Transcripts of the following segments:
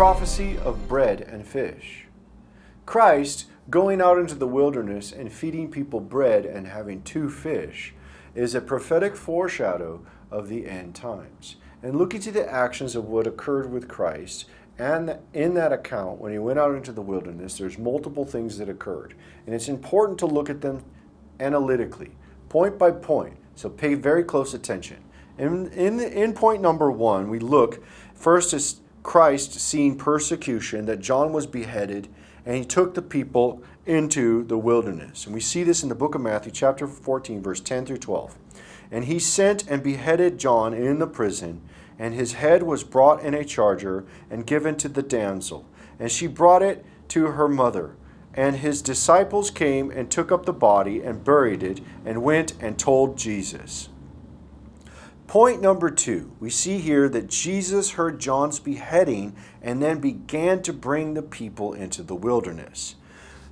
prophecy of bread and fish. Christ going out into the wilderness and feeding people bread and having 2 fish is a prophetic foreshadow of the end times. And looking to the actions of what occurred with Christ, and in that account, when he went out into the wilderness, there's multiple things that occurred. And it's important to look at them analytically, point by point. So pay very close attention. In point number 1, we look first at Christ seeing persecution, that John was beheaded, and he took the people into the wilderness. And we see this in the book of Matthew, chapter 14, verse 10 through 12. And he sent and beheaded John in the prison, and his head was brought in a charger and given to the damsel. And she brought it to her mother. And his disciples came and took up the body and buried it, and went and told Jesus. Point number 2, we see here that Jesus heard John's beheading and then began to bring the people into the wilderness.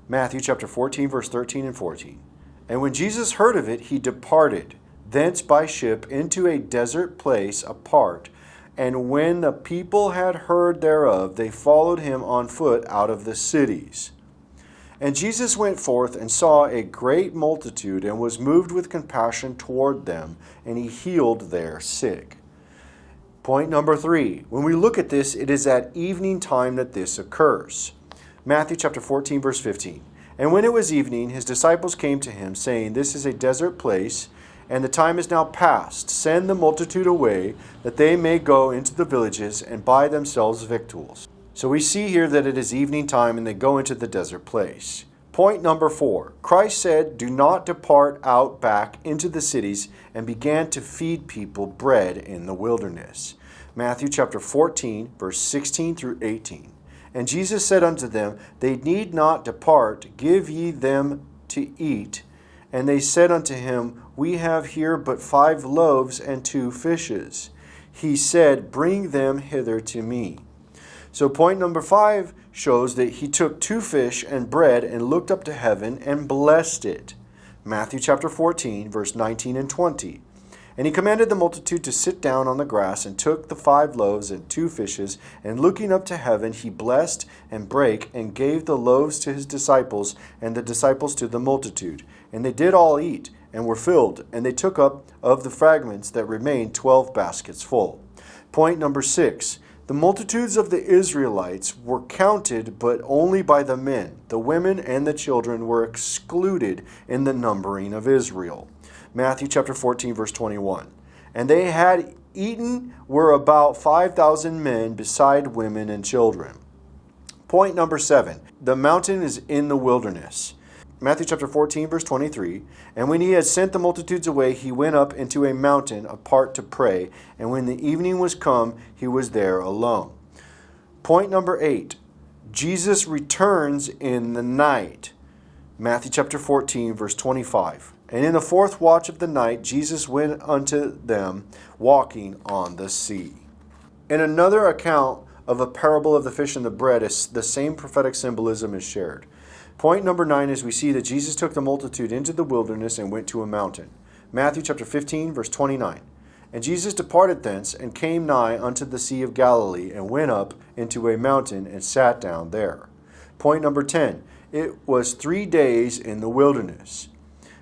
Matthew chapter 14, verse 13 and 14. And when Jesus heard of it, he departed thence by ship into a desert place apart. And when the people had heard thereof, they followed him on foot out of the cities. And Jesus went forth and saw a great multitude, and was moved with compassion toward them, and he healed their sick. Point number 3. When we look at this, it is at evening time that this occurs. Matthew chapter 14, verse 15. And when it was evening, his disciples came to him, saying, This is a desert place, and the time is now past. Send the multitude away, that they may go into the villages and buy themselves victuals. So we see here that it is evening time and they go into the desert place. Point number 4. Christ said, Do not depart out back into the cities, and began to feed people bread in the wilderness. Matthew chapter 14, verse 16 through 18. And Jesus said unto them, They need not depart, give ye them to eat. And they said unto him, We have here but 5 loaves and 2 fishes. He said, Bring them hither to me. So point number 5 shows that he took 2 fish and bread and looked up to heaven and blessed it. Matthew chapter 14, verse 19 and 20. And he commanded the multitude to sit down on the grass, and took the 5 loaves and 2 fishes, and looking up to heaven, he blessed and brake, and gave the loaves to his disciples, and the disciples to the multitude. And they did all eat, and were filled, and they took up of the fragments that remained 12 baskets full. Point number 6. The multitudes of the Israelites were counted, but only by the men. The women and the children were excluded in the numbering of Israel. Matthew chapter 14, verse 21. And they had eaten were about 5,000 men, beside women and children. Point number 7. The mountain is in the wilderness. Matthew chapter 14, verse 23. And when he had sent the multitudes away, he went up into a mountain apart to pray. And when the evening was come, he was there alone. Point number 8. Jesus returns in the night. Matthew chapter 14, verse 25. And in the 4th watch of the night, Jesus went unto them, walking on the sea. In another account of a parable of the fish and the bread, the same prophetic symbolism is shared. Point number 9 is we see that Jesus took the multitude into the wilderness and went to a mountain. Matthew chapter 15, verse 29. And Jesus departed thence, and came nigh unto the Sea of Galilee, and went up into a mountain, and sat down there. Point number 10. It was 3 days in the wilderness.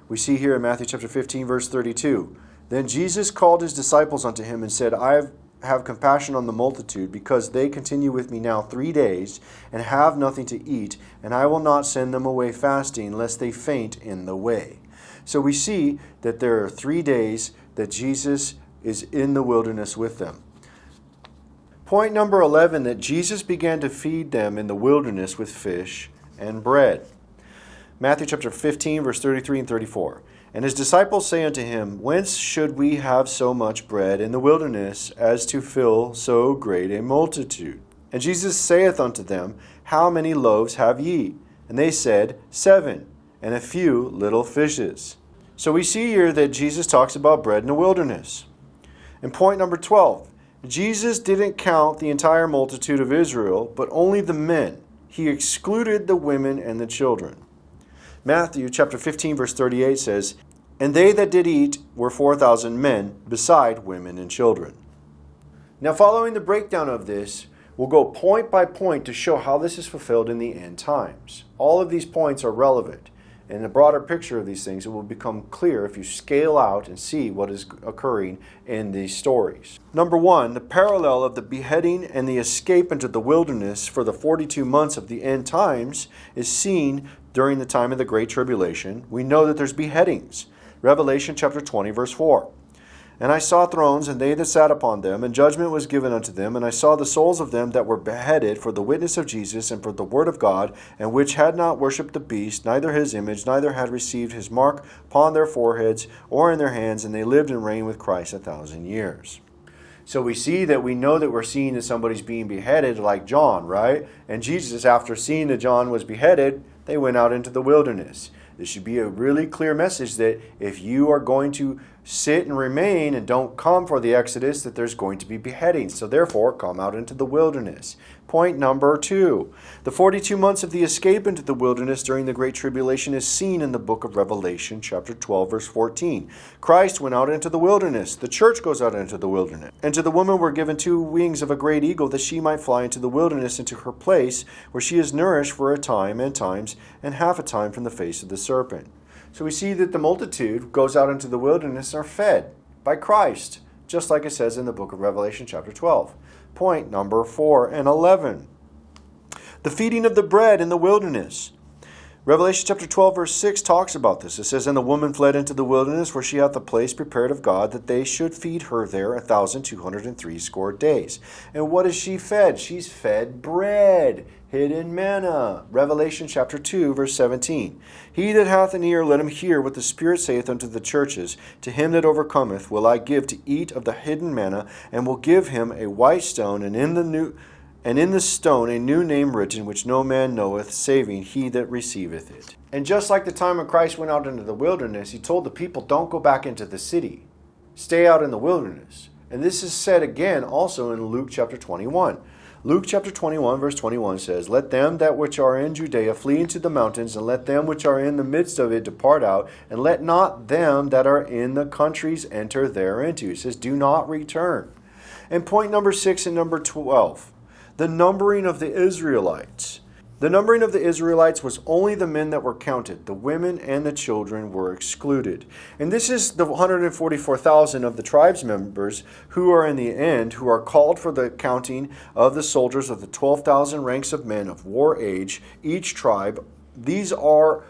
We see here in Matthew chapter 15, verse 32. Then Jesus called his disciples unto him, and said, I have compassion on the multitude, because they continue with me now 3 days, and have nothing to eat, and I will not send them away fasting, lest they faint in the way. So we see that there are 3 days that Jesus is in the wilderness with them. Point number 11, that Jesus began to feed them in the wilderness with fish and bread. Matthew chapter 15, verse 33 and 34. And his disciples say unto him, Whence should we have so much bread in the wilderness, as to fill so great a multitude? And Jesus saith unto them, How many loaves have ye? And they said, 7, and a few little fishes. So we see here that Jesus talks about bread in the wilderness. And point number 12, Jesus didn't count the entire multitude of Israel, but only the men. He excluded the women and the children. Matthew chapter 15, verse 38 says, And they that did eat were 4,000 men, beside women and children. Now, following the breakdown of this, We'll go point by point to show how this is fulfilled in the end times. All of these points are relevant. In the broader picture of these things, it will become clear if you scale out and see what is occurring in these stories. Number 1, the parallel of the beheading and the escape into the wilderness for the 42 months of the end times is seen during the time of the Great Tribulation. We know that there's beheadings. Revelation chapter 20, verse 4. And I saw thrones, and they that sat upon them, and judgment was given unto them. And I saw the souls of them that were beheaded for the witness of Jesus and for the word of God, and which had not worshipped the beast, neither his image, neither had received his mark upon their foreheads or in their hands, and they lived and reigned with Christ 1,000 years. So we see that we know that we're seeing that somebody's being beheaded like John, right? And Jesus, after seeing that John was beheaded, they went out into the wilderness. This should be a really clear message that if you are going to sit and remain and don't come for the Exodus, that there's going to be beheadings. So therefore, come out into the wilderness. Point number 2. The 42 months of the escape into the wilderness during the Great Tribulation is seen in the book of Revelation, chapter 12, verse 14. Christ went out into the wilderness. The church goes out into the wilderness. And to the woman were given 2 wings of a great eagle, that she might fly into the wilderness, into her place, where she is nourished for a time and times, and half a time from the face of the serpent. So we see that the multitude goes out into the wilderness and are fed by Christ, just like it says in the book of Revelation chapter 12. Point number 4 and 11. The feeding of the bread in the wilderness. Revelation chapter 12 verse 6 talks about this. It says, And the woman fled into the wilderness, where she hath a place prepared of God, that they should feed her there 1,260 days. And what is she fed? She's fed bread, hidden manna. Revelation chapter 2 verse 17. He that hath an ear, let him hear what the Spirit saith unto the churches. To him that overcometh will I give to eat of the hidden manna, and will give him a white stone, and in the stone a new name written, which no man knoweth, saving he that receiveth it. And just like the time when Christ went out into the wilderness, he told the people, don't go back into the city. Stay out in the wilderness. And this is said again also in Luke chapter 21. Luke chapter 21 verse 21 says, Let them that which are in Judea flee into the mountains, and let them which are in the midst of it depart out, and let not them that are in the countries enter thereinto. It says, do not return. And point number 6 and number 12. The numbering of the Israelites. The numbering of the Israelites was only the men that were counted. The women and the children were excluded. And this is the 144,000 of the tribes members who are in the end, who are called for the counting of the soldiers of the 12,000 ranks of men of war age, each tribe. These are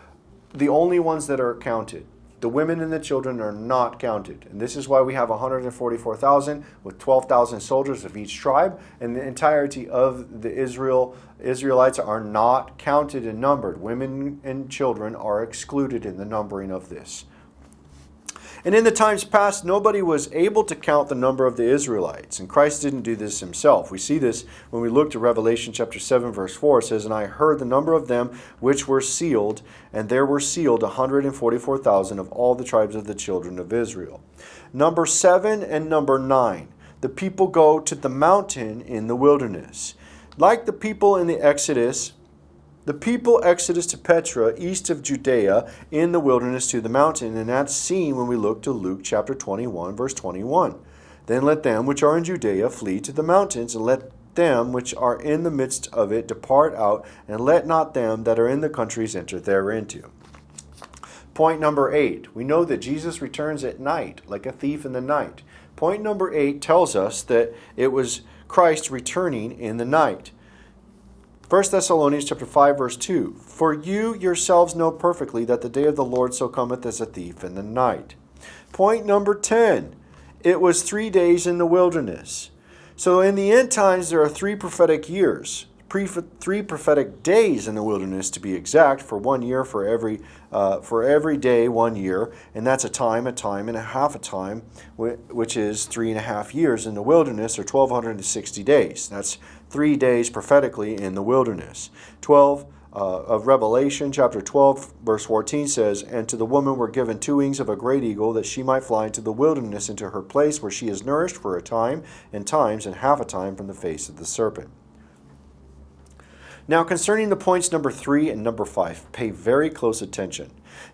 the only ones that are counted. The women and the children are not counted. And this is why we have 144,000 with 12,000 soldiers of each tribe. And the entirety of the Israelites are not counted and numbered. Women and children are excluded in the numbering of this. And in the times past, nobody was able to count the number of the Israelites. And Christ didn't do this himself. We see this when we look to Revelation chapter 7, verse 4. It says, And I heard the number of them which were sealed, and there were sealed 144,000 of all the tribes of the children of Israel. Number 7 and number 9. The people go to the mountain in the wilderness. Like the people in the Exodus, the people exodus to Petra, east of Judea, in the wilderness to the mountain, and that's seen when we look to Luke chapter 21, verse 21. Then let them which are in Judea flee to the mountains, and let them which are in the midst of it depart out, and let not them that are in the countries enter thereinto. Point number 8. We know that Jesus returns at night, like a thief in the night. Point number 8 tells us that it was Christ returning in the night. 1 Thessalonians chapter 5, verse 2. For you yourselves know perfectly that the day of the Lord so cometh as a thief in the night. Point number 10. It was 3 days in the wilderness. So in the end times, there are 3 prophetic years. 3 prophetic days in the wilderness, to be exact, for 1 year, for every day 1 year, and that's a time, and a half a time, which is 3.5 years in the wilderness, or 1,260 days. That's 3 days prophetically in the wilderness. 12 of Revelation, chapter 12, verse 14 says, And to the woman were given 2 wings of a great eagle, that she might fly into the wilderness, into her place, where she is nourished for a time, and times, and half a time from the face of the serpent. Now, concerning the points number 3 and number 5, pay very close attention.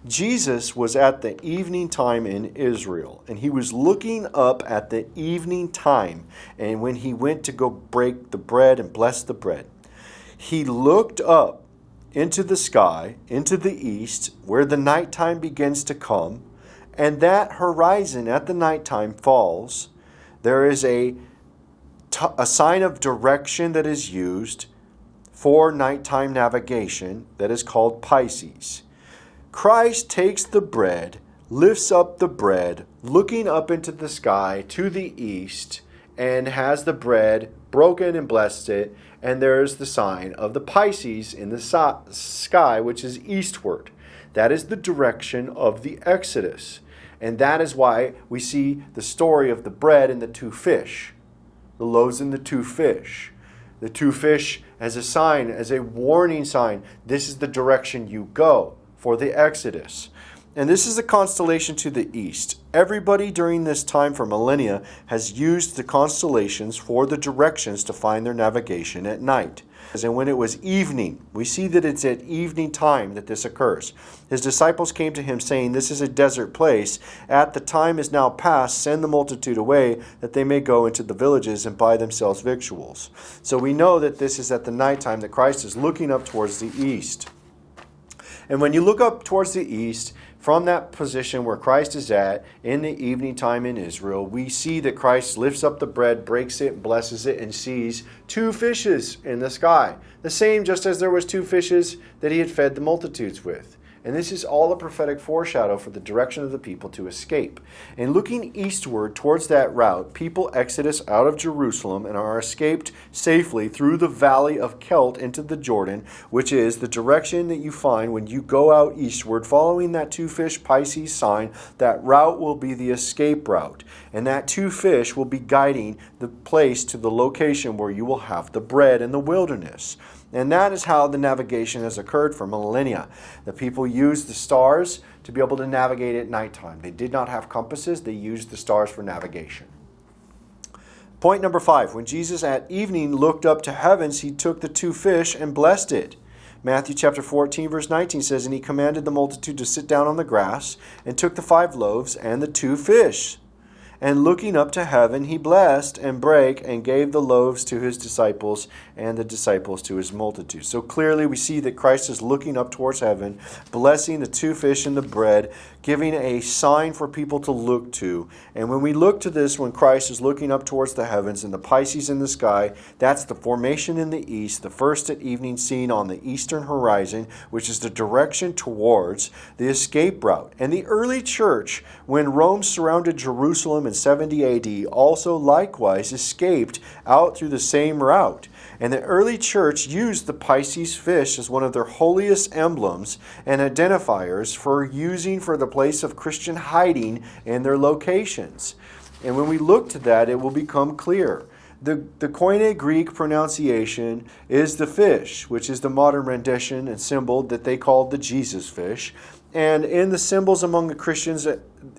Jesus was at the evening time in Israel, and he was looking up at the evening time, and when he went to go break the bread and bless the bread, he looked up into the sky, into the east, where the nighttime begins to come, and that horizon at the nighttime falls. There is a sign of direction that is used for nighttime navigation that is called Pisces. Christ takes the bread, lifts up the bread, looking up into the sky to the east, and has the bread broken and blessed it, and there's the sign of the Pisces in the sky, which is eastward. That is the direction of the Exodus. And that is why we see the story of the bread and the 2 fish, the loaves and the 2 fish. The 2 fish as a sign, as a warning sign. This is the direction you go for the Exodus. And this is the constellation to the east. Everybody during this time for millennia has used the constellations for the directions to find their navigation at night. And when it was evening, we see that it's at evening time that this occurs. His disciples came to him saying, "This is a desert place. At the time is now past. Send the multitude away, that they may go into the villages and buy themselves victuals." So we know that this is at the nighttime that Christ is looking up towards the east. And when you look up towards the east, from that position where Christ is at in the evening time in Israel, we see that Christ lifts up the bread, breaks it, blesses it, and sees 2 fishes in the sky. The same just as there was 2 fishes that he had fed the multitudes with. And this is all a prophetic foreshadow for the direction of the people to escape. And looking eastward towards that route, people exodus out of Jerusalem and are escaped safely through the valley of Kelt into the Jordan, which is the direction that you find when you go out eastward, following that 2 fish Pisces sign. That route will be the escape route. And that 2 fish will be guiding the place to the location where you will have the bread in the wilderness. And that is how the navigation has occurred for millennia. The people used the stars to be able to navigate at nighttime. They did not have compasses. They used the stars for navigation. Point number 5. When Jesus at evening looked up to heavens, he took the 2 fish and blessed it. Matthew chapter 14, verse 19 says, "And he commanded the multitude to sit down on the grass, and took the 5 loaves and the 2 fish. And looking up to heaven, he blessed and brake and gave the loaves to his disciples and the disciples to his multitude." So clearly we see that Christ is looking up towards heaven, blessing the 2 fish and the bread, giving a sign for people to look to. And when we look to this, when Christ is looking up towards the heavens and the Pisces in the sky, that's the formation in the east, the first at evening seen on the eastern horizon, which is the direction towards the escape route. And the early church, when Rome surrounded Jerusalem in 70 AD, also likewise escaped out through the same route. And the early church used the Pisces fish as one of their holiest emblems and identifiers for using for the place of Christian hiding in their locations. And when we look to that, it will become clear. The Koine Greek pronunciation is the fish, which is the modern rendition and symbol that they called the Jesus fish. And in the symbols among the Christians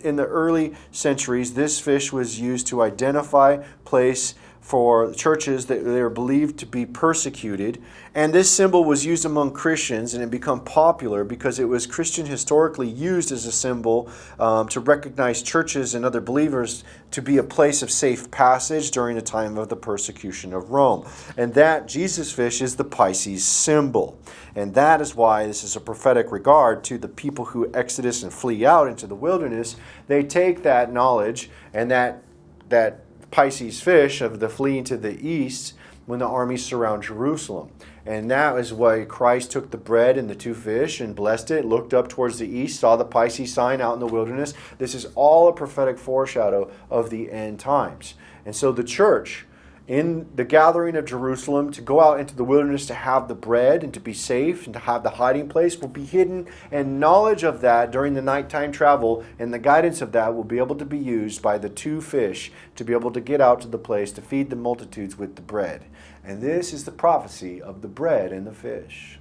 in the early centuries, this fish was used to identify place for churches that they were believed to be persecuted. And this symbol was used among Christians, and it became popular because it was Christian historically used as a symbol to recognize churches and other believers to be a place of safe passage during the time of the persecution of Rome. And that Jesus fish is the Pisces symbol. And that is why this is a prophetic regard to the people who exodus and flee out into the wilderness. They take that knowledge and that Pisces fish of the fleeing to the east when the armies surround Jerusalem. And that is why Christ took the bread and the 2 fish and blessed it, looked up towards the east, saw the Pisces sign out in the wilderness. This is all a prophetic foreshadow of the end times. And so the church, in the gathering of Jerusalem, to go out into the wilderness to have the bread and to be safe and to have the hiding place will be hidden, and knowledge of that during the nighttime travel and the guidance of that will be able to be used by the 2 fish to be able to get out to the place to feed the multitudes with the bread. And this is the prophecy of the bread and the fish.